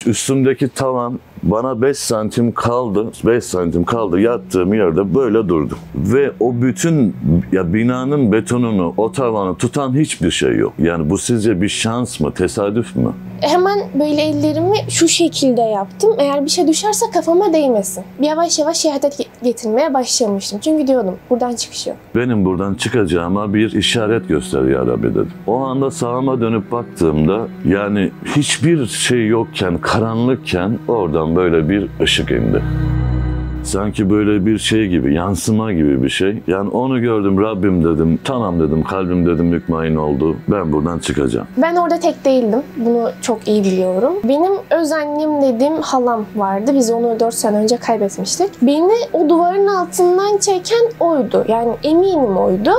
üstümdeki tavan bana 5 santim kaldı. 5 santim kaldı. Yattığım yerde böyle durdum. Ve o bütün binanın betonunu, o tavanı tutan hiçbir şey yok. Yani bu sizce bir şans mı, tesadüf mü? Hemen böyle ellerimi şu şekilde yaptım. Eğer bir şey düşerse kafama değmesin. Yavaş yavaş şehadet getirmeye başlamıştım. Çünkü diyordum buradan çıkış yok. Benim buradan çıkacağıma bir işaret göster ya Rabbi dedim. O anda sağıma dönüp baktığımda yani hiçbir şey yokken, karanlıkken oradan böyle bir ışık indi. Sanki böyle bir şey gibi, yansıma gibi bir şey. Yani onu gördüm, Rabbim dedim, tamam dedim, kalbim dedim mutmain oldu. Ben buradan çıkacağım. Ben orada tek değildim. Bunu çok iyi biliyorum. Benim öz annem dediğim halam vardı. Biz onu 4 sene önce kaybetmiştik. Beni o duvarın altından çeken oydu. Yani eminim oydu.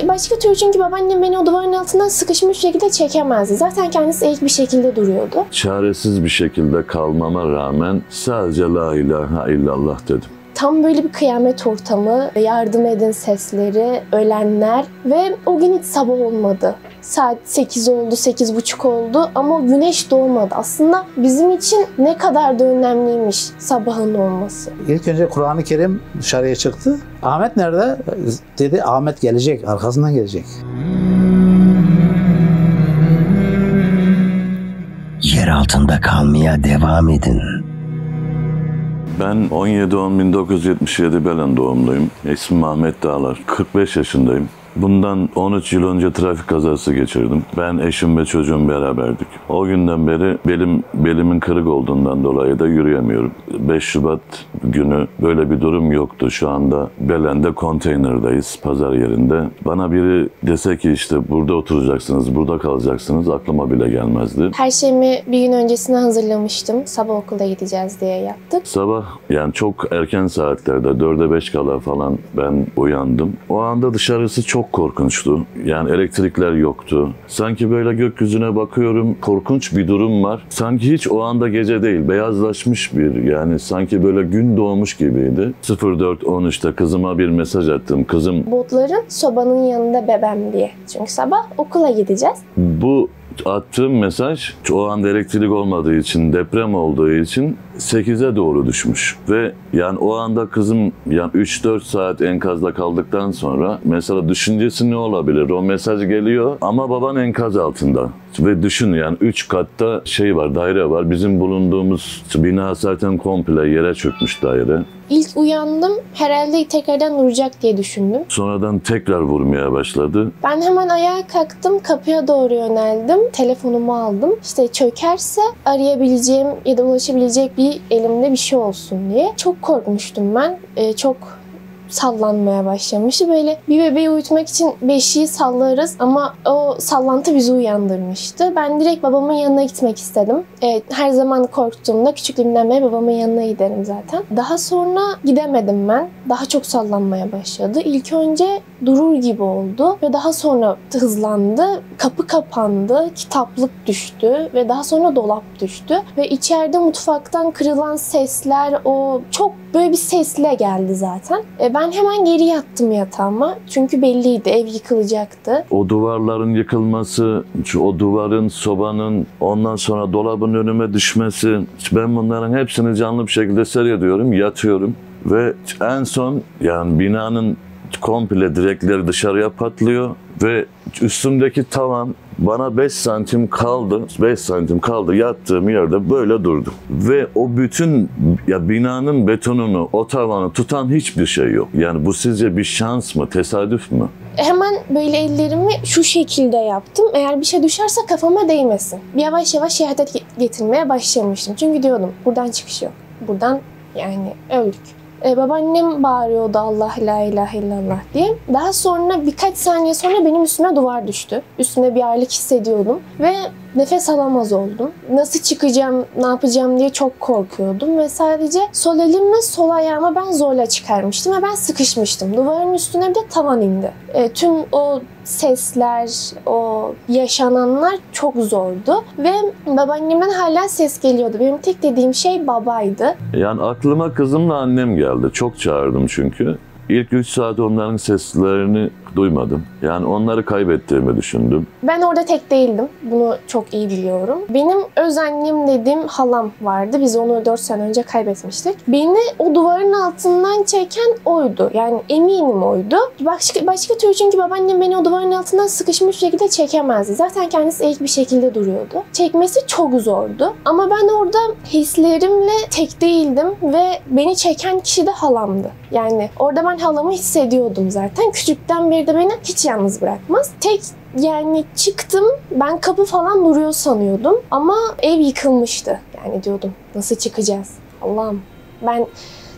Başka türlü çünkü babaannem beni o duvarın altından sıkışmış şekilde çekemezdi. Zaten kendisi eğik bir şekilde duruyordu. Çaresiz bir şekilde kalmama rağmen sadece la ilahe illallah dedim. Tam böyle bir kıyamet ortamı, yardım edin sesleri, ölenler ve o gün hiç sabah olmadı. Saat 8 oldu, 8:30 oldu ama güneş doğmadı. Aslında bizim için ne kadar da önemliymiş sabahın olması. İlk önce Kur'an-ı Kerim dışarıya çıktı. Ahmet nerede? Dedi Ahmet gelecek, arkasından gelecek. Yer altında kalmaya devam edin. Ben 17-10-1977 Belen doğumluyum. İsmim Ahmet Dağlar. 45 yaşındayım. Bundan 13 yıl önce trafik kazası geçirdim. Ben, eşim ve çocuğum beraberdik. O günden beri belimin kırık olduğundan dolayı da yürüyemiyorum. 5 Şubat günü böyle bir durum yoktu. Şu anda Belen'de konteynerdayız, pazar yerinde. Bana biri dese ki işte burada oturacaksınız, burada kalacaksınız aklıma bile gelmezdi. Her şeyimi bir gün öncesine hazırlamıştım. Sabah okula gideceğiz diye yaptık. Sabah yani çok erken saatlerde 4'e 5 kala falan ben uyandım. O anda dışarısı çok korkunçtu. Yani elektrikler yoktu. Sanki böyle gökyüzüne bakıyorum, korkunç bir durum var. Sanki hiç o anda gece değil, beyazlaşmış bir yani sanki böyle gün doğmuş gibiydi. 04.13'te kızıma bir mesaj attım. Kızım Botların sobanın yanında bebem diye. Çünkü sabah okula gideceğiz. Bu attığım mesaj o anda elektrik olmadığı için, deprem olduğu için 8'e doğru düşmüş. Ve yani o anda kızım yani 3-4 saat enkazda kaldıktan sonra mesela düşüncesi ne olabilir? O mesaj geliyor ama baban enkaz altında. Ve düşün yani 3 katta şey var, daire var. Bizim bulunduğumuz bina zaten komple yere çökmüş daire. İlk uyandım, herhalde tekrardan vuracak diye düşündüm. Sonradan tekrar vurmaya başladı. Ben hemen ayağa kalktım, kapıya doğru yöneldim. Telefonumu aldım. İşte çökerse arayabileceğim ya da ulaşabilecek bir elimde bir şey olsun diye. Çok korkmuştum ben. Çok sallanmaya başlamıştı. Böyle bir bebeği uyutmak için beşiği sallarız ama o sallantı bizi uyandırmıştı. Ben direkt babamın yanına gitmek istedim. Her zaman korktuğumda küçüklüğümden beri babamın yanına giderim zaten. Daha sonra gidemedim ben. Daha çok sallanmaya başladı. İlk önce durur gibi oldu ve daha sonra hızlandı. Kapı kapandı, kitaplık düştü ve daha sonra dolap düştü. Ve içeride mutfaktan kırılan sesler, o çok böyle bir sesle geldi zaten. Ben hemen geri yattım yatağıma. Çünkü belliydi, ev yıkılacaktı. O duvarların yıkılması, o duvarın, sobanın, ondan sonra dolabın önüme düşmesi. Ben bunların hepsini canlı bir şekilde seyrediyorum, yatıyorum. Ve en son yani binanın komple direkleri dışarıya patlıyor ve üstümdeki tavan bana 5 santim kaldı. 5 santim kaldı. Yattığım yerde böyle durdum. Ve o bütün binanın betonunu, o tavanı tutan hiçbir şey yok. Yani bu sizce bir şans mı, tesadüf mü? Hemen böyle ellerimi şu şekilde yaptım. Eğer bir şey düşerse kafama değmesin. Yavaş yavaş şehadet getirmeye başlamıştım. Çünkü diyordum buradan çıkış yok. Buradan yani öldük. Babaannem bağırıyordu Allah la ilahe illallah diye. Daha sonra birkaç saniye sonra benim üstüme duvar düştü. Üstümde bir ağırlık hissediyordum ve nefes alamaz oldum. Nasıl çıkacağım, ne yapacağım diye çok korkuyordum ve sadece sol elimle sol ayağımı ben zorla çıkarmıştım ve ben sıkışmıştım. Duvarın üstüne bir de tavan indi. Tüm o sesler, o yaşananlar çok zordu ve babaannemden hala ses geliyordu. Benim tek dediğim şey babaydı. Yani aklıma kızımla annem geldi. Çok çağırdım çünkü. İlk 3 saat onların seslerini duymadım. Yani onları kaybettiğimi düşündüm. Ben orada tek değildim. Bunu çok iyi biliyorum. Benim öz annem dediğim halam vardı. Biz onu 4 sene önce kaybetmiştik. Beni o duvarın altından çeken oydu. Yani eminim oydu. Başka türlü, çünkü babaannem beni o duvarın altından sıkışmış bir şekilde çekemezdi. Zaten kendisi eğik bir şekilde duruyordu. Çekmesi çok zordu. Ama ben orada hislerimle tek değildim ve beni çeken kişi de halamdı. Yani orada ben halamı hissediyordum zaten. Küçükten beri de beni hiç yalnız bırakmaz. Yani çıktım, ben kapı falan duruyor sanıyordum ama ev yıkılmıştı. Yani diyordum, nasıl çıkacağız? Allah'ım. Ben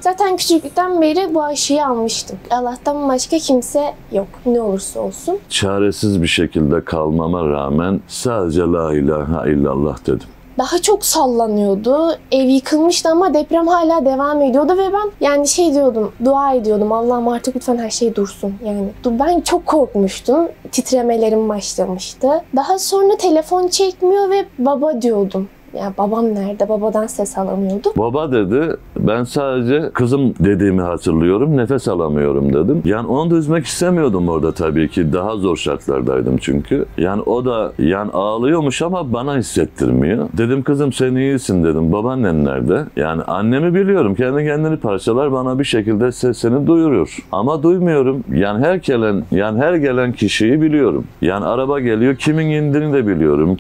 zaten küçüklükten beri bu aşıyı almıştım. Allah'tan başka kimse yok, ne olursa olsun. Çaresiz bir şekilde kalmama rağmen sadece la ilahe illallah dedim. Daha çok sallanıyordu. Ev yıkılmıştı ama deprem hala devam ediyordu ve ben yani diyordum, dua ediyordum. Allah'ım artık lütfen her şey dursun. Yani ben çok korkmuştum. Titremelerim başlamıştı. Daha sonra telefon çekmiyor ve baba diyordum. Ya babam nerede? Babadan ses alamıyordum. Baba dedi, ben sadece kızım dediğimi hatırlıyorum, nefes alamıyorum dedim. Yani onu da üzmek istemiyordum orada tabii ki. Daha zor şartlardaydım çünkü. Yani o da ağlıyormuş ama bana hissettirmiyor. Dedim kızım sen iyisin dedim. Babaannen nerede? Yani annemi biliyorum. Kendi kendini parçalar, bana bir şekilde sesini duyuruyor. Ama duymuyorum. Yani her gelen kişiyi biliyorum. Yani araba geliyor, kimin indiğini de biliyorum.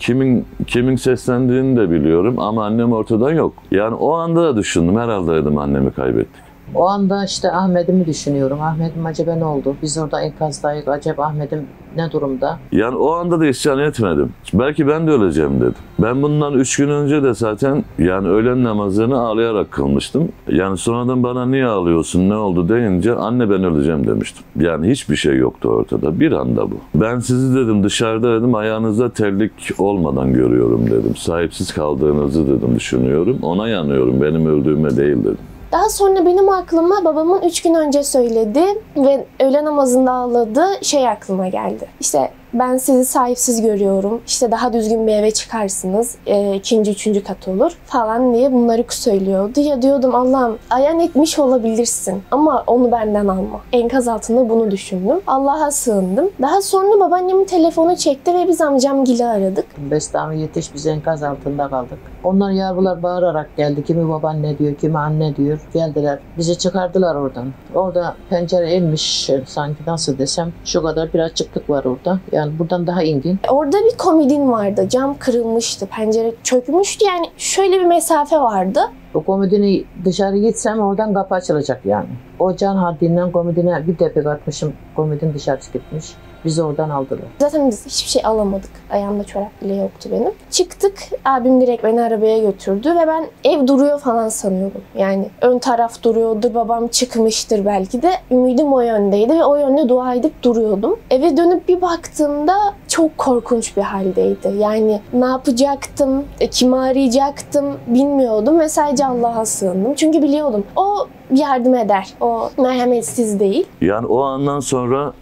Kimin seslendiğini de biliyorum. Ama annem ortada yok. Yani o anda da düşündüm. Herhalde dedim annemi kaybettik. O anda işte Ahmet'imi düşünüyorum. Ahmet'im acaba ne oldu? Biz orada enkazdayız. Acaba Ahmet'im ne durumda? Yani o anda da isyan etmedim. Belki ben de öleceğim dedim. Ben bundan 3 gün önce de zaten öğlen namazını ağlayarak kılmıştım. Yani sonradan bana niye ağlıyorsun, ne oldu deyince anne ben öleceğim demiştim. Yani hiçbir şey yoktu ortada. Bir anda bu. Ben sizi dedim dışarıda dedim ayağınızda terlik olmadan görüyorum dedim. Sahipsiz kaldığınızı dedim düşünüyorum. Ona yanıyorum, benim öldüğüme değil dedim. Daha sonra benim aklıma babamın 3 gün önce söyledi ve öğle namazında ağladığı aklıma geldi. İşte ben sizi sahipsiz görüyorum. İşte daha düzgün bir eve çıkarsınız. 2. 3. kat olur falan diye bunları söylüyordu. Ya diyordum Allah'ım ayan etmiş olabilirsin ama onu benden alma. Enkaz altında bunu düşündüm. Allah'a sığındım. Daha sonra babaannemin telefonu çekti ve biz amcamgili aradık. Bestami yetiş, biz enkaz altında kaldık. Onlar yavrular bağırarak geldi. Kimi babaanne diyor, kimi anne diyor. Geldiler. Bizi çıkardılar oradan. Orada pencere inmiş sanki, nasıl desem. Şu kadar bir açıklık var orada. Yani buradan daha ingin. Orada bir komodin vardı. Cam kırılmıştı. Pencere çökmüştü. Yani şöyle bir mesafe vardı. O komodini dışarı gitsem oradan kapı açılacak yani. O can haddinden komodine bir tepek atmışım. Komodin dışarı gitmiş. Bizi oradan aldılar. Zaten biz hiçbir şey alamadık. Ayağımda çorap bile yoktu benim. Çıktık. Abim direkt beni arabaya götürdü ve ben ev duruyor falan sanıyordum. Yani ön taraf duruyordur, babam çıkmıştır belki de. Ümidim o yöndeydi ve o yönde dua edip duruyordum. Eve dönüp bir baktığımda çok korkunç bir haldeydi. Yani ne yapacaktım, kimi arayacaktım bilmiyordum ve sadece Allah'a sığındım. Çünkü biliyordum o yardım eder. O merhametsiz değil. Yani o andan sonra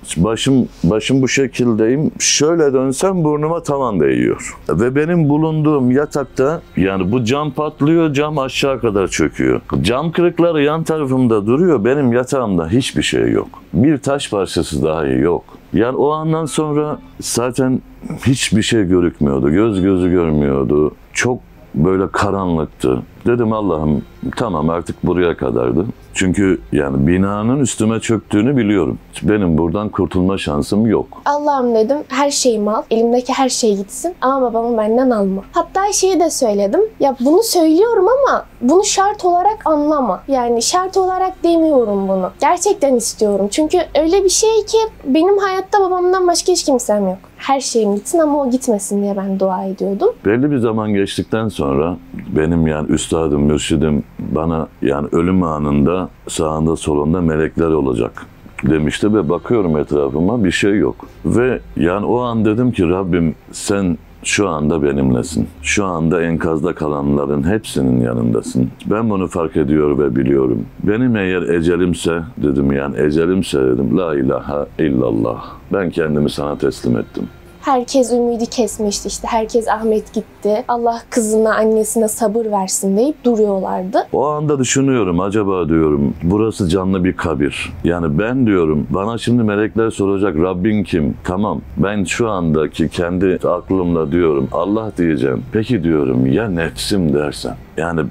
başım bu şekildeyim. Şöyle dönsem burnuma tavan değiyor. Ve benim bulunduğum yatakta bu cam patlıyor, cam aşağı kadar çöküyor. Cam kırıkları yan tarafımda duruyor. Benim yatağımda hiçbir şey yok. Bir taş parçası dahi yok. Yani o andan sonra zaten hiçbir şey görükmüyordu. Göz gözü görmüyordu. Çok böyle karanlıktı. Dedim Allah'ım tamam artık buraya kadardı. Çünkü binanın üstüme çöktüğünü biliyorum. Benim buradan kurtulma şansım yok. Allah'ım dedim her şeyimi al. Elimdeki her şey gitsin ama babamı benden alma. Hatta de söyledim. Ya bunu söylüyorum ama bunu şart olarak anlama. Yani şart olarak demiyorum bunu. Gerçekten istiyorum. Çünkü öyle bir şey ki benim hayatta babamdan başka hiç kimsem yok. Her şeyim gitsin ama o gitmesin diye ben dua ediyordum. Belli bir zaman geçtikten sonra benim üstadım, mürşidim bana ölüm anında sağında solunda melekler olacak demişti ve bakıyorum etrafıma bir şey yok. Ve o an dedim ki Rabbim sen şu anda benimlesin. Şu anda enkazda kalanların hepsinin yanındasın. Ben bunu fark ediyor ve biliyorum. Benim eğer ecelimse dedim ecelimse dedim la ilahe illallah. Ben kendimi sana teslim ettim. Herkes ümidi kesmişti, işte herkes Ahmet gitti, Allah kızına, annesine sabır versin deyip duruyorlardı. O anda düşünüyorum, acaba diyorum burası canlı bir kabir. Yani ben diyorum, bana şimdi melekler soracak, Rabbin kim? Tamam, ben şu andaki kendi aklımla diyorum Allah diyeceğim. Peki diyorum ya nefsim dersen? Yani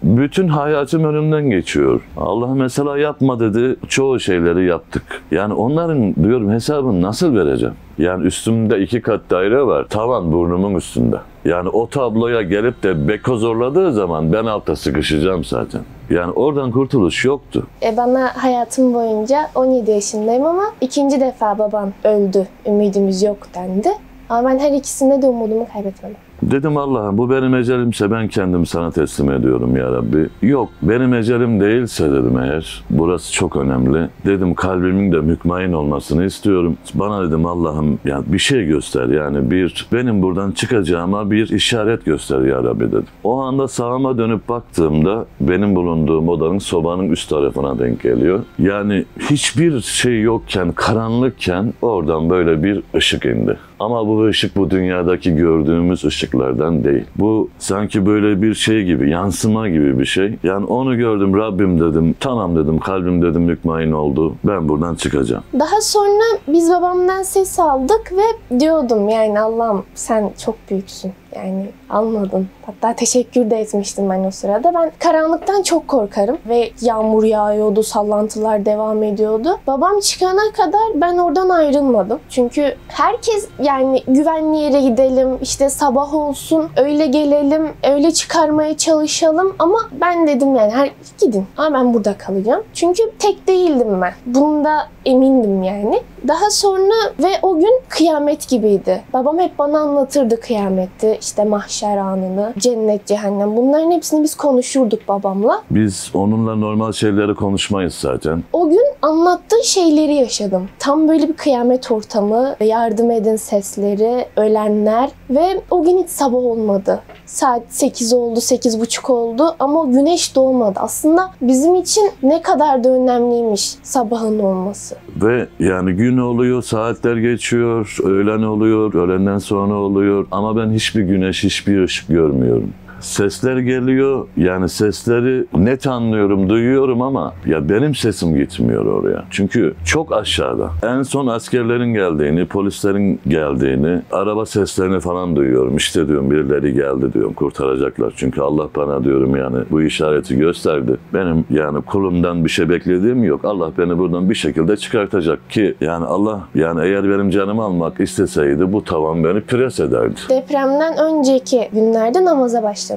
bütün hayatım önümden geçiyor. Allah mesela yapma dedi, çoğu şeyleri yaptık. Yani onların diyorum hesabını nasıl vereceğim? Yani üstümde 2 kat daire var, tavan burnumun üstünde. Yani o tabloya gelip de beko zorladığı zaman ben altta sıkışacağım zaten. Yani oradan kurtuluş yoktu. Bana hayatım boyunca 17 yaşındayım ama 2. defa babam öldü, ümidimiz yok dendi. Ama ben her ikisinde de umudumu kaybetmedim. Dedim Allah'ım bu benim ecelimse ben kendimi sana teslim ediyorum ya Rabbi. Yok benim ecelim değilse dedim eğer. Burası çok önemli. Dedim kalbimin de mutmain olmasını istiyorum. Bana dedim Allah'ım yani bir şey göster yani benim buradan çıkacağıma bir işaret göster ya Rabbi dedim. O anda sağıma dönüp baktığımda benim bulunduğum odanın sobanın üst tarafına denk geliyor. Yani hiçbir şey yokken, karanlıkken oradan böyle bir ışık indi. Ama bu ışık bu dünyadaki gördüğümüz ışıklardan değil. Bu sanki böyle bir şey gibi, yansıma gibi bir şey. Yani onu gördüm, Rabbim dedim, tamam dedim, kalbim dedim mutmain oldu. Ben buradan çıkacağım. Daha sonra biz babamdan ses aldık ve diyordum yani Allah'ım sen çok büyüksün. Yani anladın. Hatta teşekkür de etmiştim ben o sırada. Ben karanlıktan çok korkarım ve yağmur yağıyordu, sallantılar devam ediyordu. Babam çıkana kadar ben oradan ayrılmadım. Çünkü herkes yani güvenli yere gidelim, işte sabah olsun, öyle gelelim, öyle çıkarmaya çalışalım ama ben dedim yani gidin ama ben burada kalacağım. Çünkü tek değildim ben. Bunda emindim yani. Daha sonra ve o gün kıyamet gibiydi. Babam hep bana anlatırdı kıyameti, işte mahşer anını, cennet, cehennem. Bunların hepsini biz konuşurduk babamla. Biz onunla normal şeyleri konuşmayız zaten. O gün anlattığı şeyleri yaşadım. Tam böyle bir kıyamet ortamı, yardım edin sesleri, ölenler ve o gün hiç sabah olmadı. Saat 8 oldu, 8:30 oldu ama o güneş doğmadı. Aslında bizim için ne kadar da önemliymiş sabahın olması. Ve yani gün oluyor, saatler geçiyor, öğlen oluyor, öğlenden sonra oluyor ama ben hiçbir güneş, hiçbir ışık görmüyorum. Sesler geliyor, yani sesleri net anlıyorum, duyuyorum ama ya benim sesim gitmiyor oraya. Çünkü çok aşağıda. En son askerlerin geldiğini, polislerin geldiğini, araba seslerini falan duyuyorum. İşte diyorum birileri geldi diyorum, kurtaracaklar. Çünkü Allah bana diyorum yani bu işareti gösterdi. Benim yani kulumdan bir şey beklediğim yok. Allah beni buradan bir şekilde çıkartacak ki yani Allah yani eğer benim canımı almak isteseydi bu tavan beni pres ederdi. Depremden önceki günlerde namaza başlamıştım.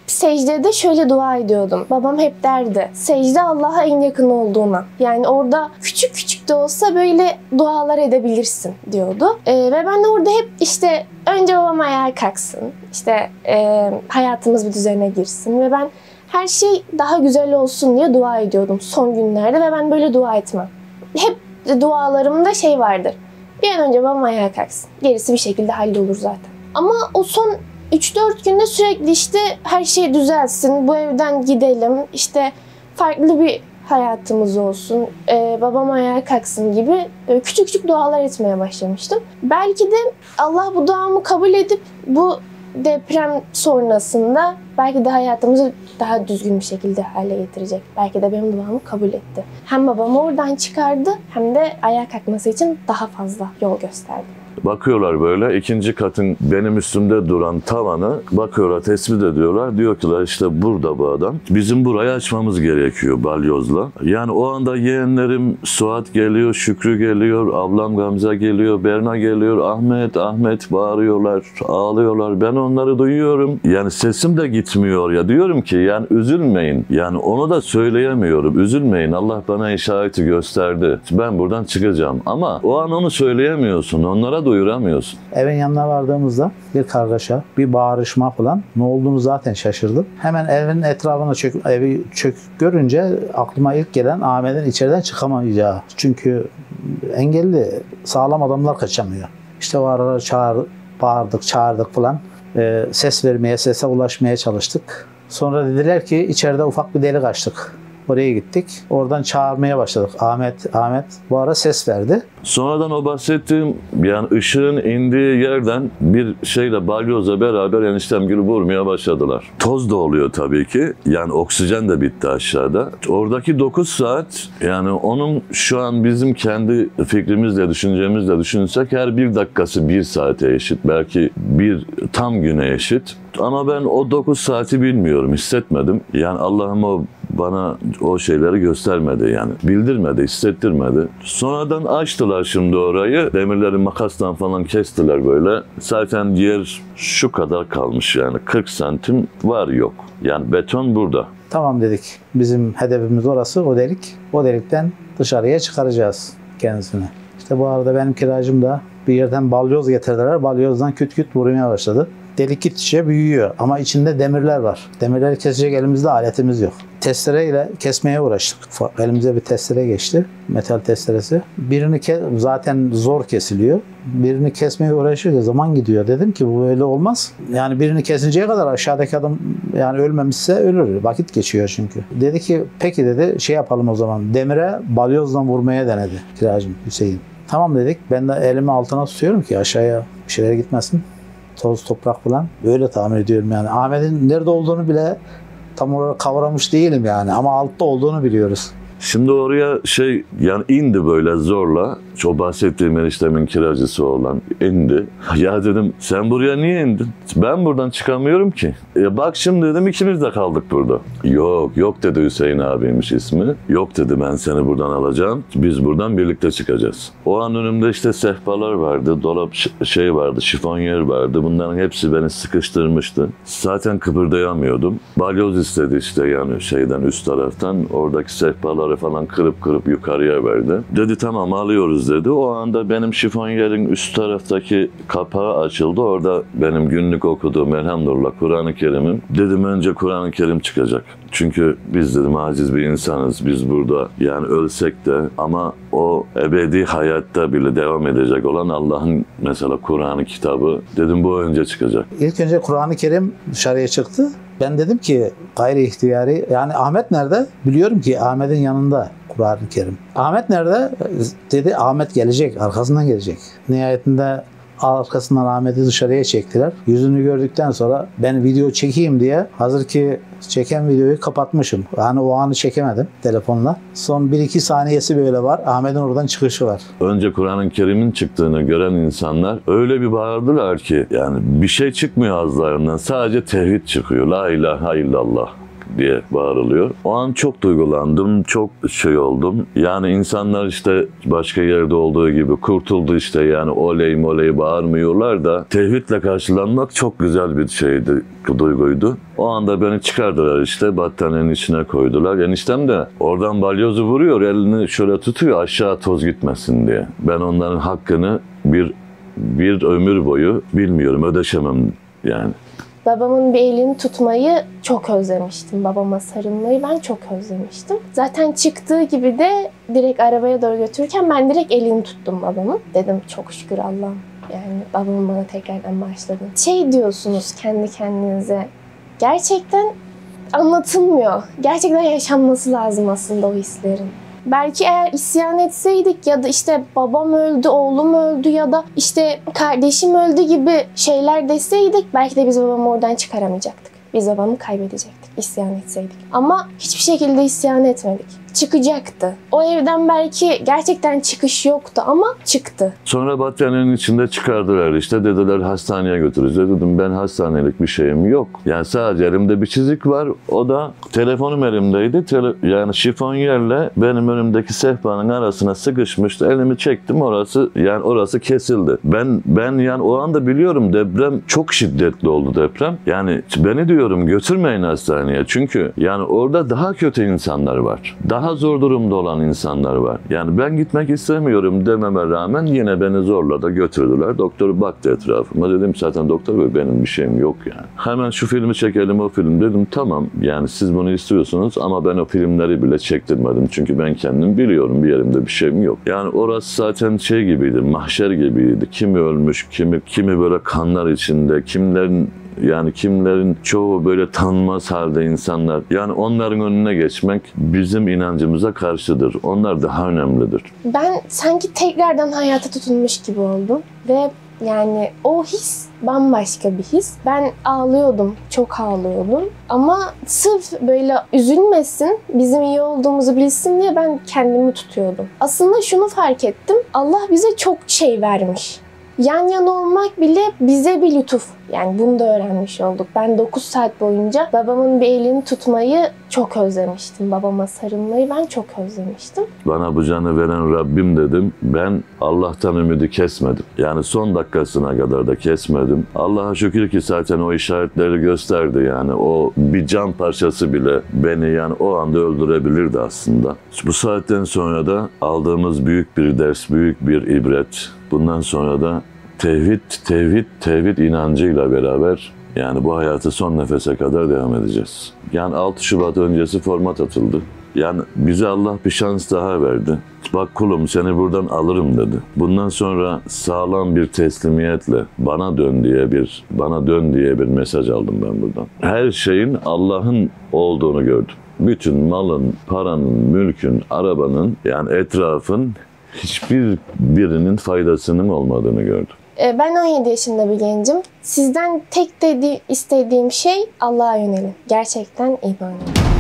Secdede şöyle dua ediyordum. Babam hep derdi, secde Allah'a en yakın olduğuna. Yani orada küçük küçük de olsa böyle dualar edebilirsin diyordu. Ve ben orada hep işte önce babam ayağa kalksın, işte hayatımız bir düzene girsin ve ben her şey daha güzel olsun diye dua ediyordum son günlerde ve ben böyle dua etmem. Hep dualarımda şey vardır. Bir an önce babam ayağa kalksın. Gerisi bir şekilde hallolur zaten. Ama o son 3-4 günde sürekli işte her şey düzelsin, bu evden gidelim, işte farklı bir hayatımız olsun, babam ayağa kalksın gibi küçük küçük dualar etmeye başlamıştım. Belki de Allah bu duamı kabul edip bu deprem sonrasında belki de hayatımızı daha düzgün bir şekilde hale getirecek. Belki de benim duamı kabul etti. Hem babamı oradan çıkardı hem de ayağa kalkması için daha fazla yol gösterdi. Bakıyorlar böyle ikinci katın benim üstümde duran tavanı bakıyorlar, tespit ediyorlar. Diyor ki işte burada bu adam. Bizim burayı açmamız gerekiyor balyozla. Yani o anda yeğenlerim Suat geliyor, Şükrü geliyor, ablam Gamze geliyor, Berna geliyor, Ahmet bağırıyorlar, ağlıyorlar. Ben onları duyuyorum. Yani sesim de gitmiyor ya. Diyorum ki yani üzülmeyin. Yani onu da söyleyemiyorum. Üzülmeyin. Allah bana işareti gösterdi. Ben buradan çıkacağım. Ama o an onu söyleyemiyorsun. Onlara duyuramıyorsun. Evin yanına vardığımızda bir kargaşa, bir bağırışma falan. Ne olduğunu zaten şaşırdım. Hemen evin etrafına evi çök görünce aklıma ilk gelen Ahmet'in içeriden çıkamayacağı. Çünkü engelli, sağlam adamlar kaçamıyor. İşte o arada bağırdık, çağırdık falan. Ses vermeye, sese ulaşmaya çalıştık. Sonra dediler ki içeride ufak bir delik açtık. Oraya gittik. Oradan çağırmaya başladık. Ahmet bu ara ses verdi. Sonradan o bahsettiğim yani ışığın indiği yerden bir şeyle balyozla beraber eniştemgili vurmaya başladılar. Toz da oluyor tabii ki. Yani oksijen de bitti aşağıda. Oradaki 9 saat yani onun şu an bizim kendi fikrimizle, düşüncemizle düşünsek her bir dakikası 1 saate eşit. Belki bir tam güne eşit. Ama ben o 9 saati bilmiyorum, hissetmedim. Yani Allah'ım o bana o şeyleri göstermedi yani. Bildirmedi, hissettirmedi. Sonradan açtılar şimdi orayı. Demirleri makasla falan kestiler böyle. Zaten yer şu kadar kalmış yani. 40 santim var yok. Yani beton burada. Tamam dedik. Bizim hedefimiz orası, o delik. O delikten dışarıya çıkaracağız kendisini. İşte bu arada benim kiracım da bir yerden balyoz getirdiler. Balyozdan küt küt vurmaya başladı. Delik gittikçe büyüyor ama içinde demirler var. Demirleri kesecek elimizde aletimiz yok. Testereyle kesmeye uğraştık. Elimize bir testere geçti. Metal testeresi. Birini zaten zor kesiliyor. Birini kesmeye uğraşıyor. Zaman gidiyor. Dedim ki bu böyle olmaz. Yani birini kesinceye kadar aşağıdaki adam yani ölmemişse ölür. Vakit geçiyor çünkü. Dedi ki peki dedi şey yapalım o zaman. Demire balyozla vurmaya denedi kiracım Hüseyin. Tamam dedik. Ben de elimi altına tutuyorum ki aşağıya bir şeyler gitmesin. Toz, toprak falan. Böyle tahmin ediyorum yani. Ahmet'in nerede olduğunu bile tam olarak kavramış değilim yani. Ama altta olduğunu biliyoruz. Şimdi oraya yani indi böyle zorla. O bahsettiğim eniştemin kiracısı olan indi. Ya dedim sen buraya niye indin? Ben buradan çıkamıyorum ki. Bak şimdi dedim ikimiz de kaldık burada. Yok dedi Hüseyin abiymiş ismi. Yok dedi ben seni buradan alacağım. Biz buradan birlikte çıkacağız. O an önümde işte sehpalar vardı. Dolap vardı. Şifonyer vardı. Bunların hepsi beni sıkıştırmıştı. Zaten kıpırdayamıyordum. Balyoz istedi işte yani üst taraftan. Oradaki sehpaları falan kırıp yukarıya verdi. Dedi tamam alıyoruz dedi. O anda benim şifonyerin üst taraftaki kapağı açıldı. Orada benim günlük okuduğum elhamdülillah Kur'an-ı Kerim'im. Dedim önce Kur'an-ı Kerim çıkacak. Çünkü biz dedim aciz bir insanız. Biz burada yani ölsek de ama o ebedi hayatta bile devam edecek olan Allah'ın mesela Kur'an-ı kitabı dedim bu önce çıkacak. İlk önce Kur'an-ı Kerim dışarıya çıktı. Ben dedim ki gayri ihtiyari yani Ahmet nerede? Biliyorum ki Ahmet'in yanında Kur'an-ı Kerim. Ahmet nerede? Dedi Ahmet gelecek, arkasından gelecek. Nihayetinde arkasından Ahmet'i dışarıya çektiler. Yüzünü gördükten sonra ben video çekeyim diye hazır ki çeken videoyu kapatmışım. Yani o anı çekemedim telefonla. Son 1-2 saniyesi böyle var. Ahmet'in oradan çıkışı var. Önce Kur'an-ı Kerim'in çıktığını gören insanlar öyle bir bağırdılar ki yani bir şey çıkmıyor ağızlarından. Sadece tevhid çıkıyor. La ilahe illallah diye bağırılıyor. O an çok duygulandım, çok oldum. Yani insanlar işte başka yerde olduğu gibi kurtuldu işte yani oley bağırmıyorlar da tevhidle karşılanmak çok güzel bir şeydi, duyguydu. O anda beni çıkardılar işte battaniyenin içine koydular. Eniştem de oradan balyozu vuruyor, elini şöyle tutuyor aşağı toz gitmesin diye. Ben onların hakkını bir ömür boyu bilmiyorum, ödeşemem yani. Babamın bir elini tutmayı çok özlemiştim. Babama sarılmayı ben çok özlemiştim. Zaten çıktığı gibi de direkt arabaya doğru götürürken ben direkt elini tuttum babamın. Dedim çok şükür Allah'ım. Yani babamın bana tekrardan başladı. Diyorsunuz kendi kendinize. Gerçekten anlatılmıyor. Gerçekten yaşanması lazım aslında o hislerin. Belki eğer isyan etseydik ya da işte babam öldü, oğlum öldü ya da işte kardeşim öldü gibi şeyler deseydik belki de biz babamı oradan çıkaramayacaktık. Biz babamı kaybedecektik isyan etseydik. Ama hiçbir şekilde isyan etmedik. Çıkacaktı. O evden belki gerçekten çıkış yoktu ama çıktı. Sonra battaniyenin içinde çıkardılar işte dediler hastaneye götüreceğiz. Dedim ben hastanelik bir şeyim yok. Yani sadece elimde bir çizik var. O da telefonum elimdeydi. Yani şifonyerle benim önümdeki sehpanın arasına sıkışmıştı. Elimi çektim orası kesildi. Ben yani o anda biliyorum deprem çok şiddetli oldu deprem. Yani beni diyorum götürmeyin hastaneye. Çünkü yani orada daha kötü insanlar var. Daha zor durumda olan insanlar var. Yani ben gitmek istemiyorum dememe rağmen yine beni zorla da götürdüler. Doktor baktı etrafıma. Dedim zaten doktor bey benim bir şeyim yok yani. Hemen şu filmi çekelim o film dedim. Tamam yani siz bunu istiyorsunuz ama ben o filmleri bile çektirmedim. Çünkü ben kendim biliyorum bir yerimde bir şeyim yok. Yani orası zaten gibiydi, mahşer gibiydi. Kimi ölmüş, kimi böyle kanlar içinde, kimlerin Yani kimlerin çoğu böyle tanınmaz halde insanlar. Yani onların önüne geçmek bizim inancımıza karşıdır. Onlar daha önemlidir. Ben sanki tekrardan hayata tutunmuş gibi oldum ve yani o his bambaşka bir his. Ben ağlıyordum, çok ağlıyordum. Ama sırf böyle üzülmesin, bizim iyi olduğumuzu bilsin diye ben kendimi tutuyordum. Aslında şunu fark ettim, Allah bize çok şey vermiş. Yan yana olmak bile bize bir lütuf. Yani bunu da öğrenmiş olduk. Ben 9 saat boyunca babamın bir elini tutmayı çok özlemiştim. Babama sarılmayı ben çok özlemiştim. Bana bu canı veren Rabbim dedim. Ben Allah'tan ümidi kesmedim. Yani son dakikasına kadar da kesmedim. Allah'a şükür ki zaten o işaretleri gösterdi. Yani o bir can parçası bile beni yani o anda öldürebilirdi aslında. Bu saatten sonra da aldığımız büyük bir ders, büyük bir ibret. Bundan sonra da tevhid inancıyla beraber yani bu hayatı son nefese kadar devam edeceğiz. Yani 6 Şubat öncesi format atıldı. Yani bize Allah bir şans daha verdi. Bak kulum seni buradan alırım dedi. Bundan sonra sağlam bir teslimiyetle bana dön diye bir mesaj aldım ben buradan. Her şeyin Allah'ın olduğunu gördüm. Bütün malın, paranın, mülkün, arabanın yani etrafın hiçbir birinin faydasının olmadığını gördüm. Ben 17 yaşında bir gencim. Sizden tek istediğim şey Allah'a yönelin. Gerçekten iman edin.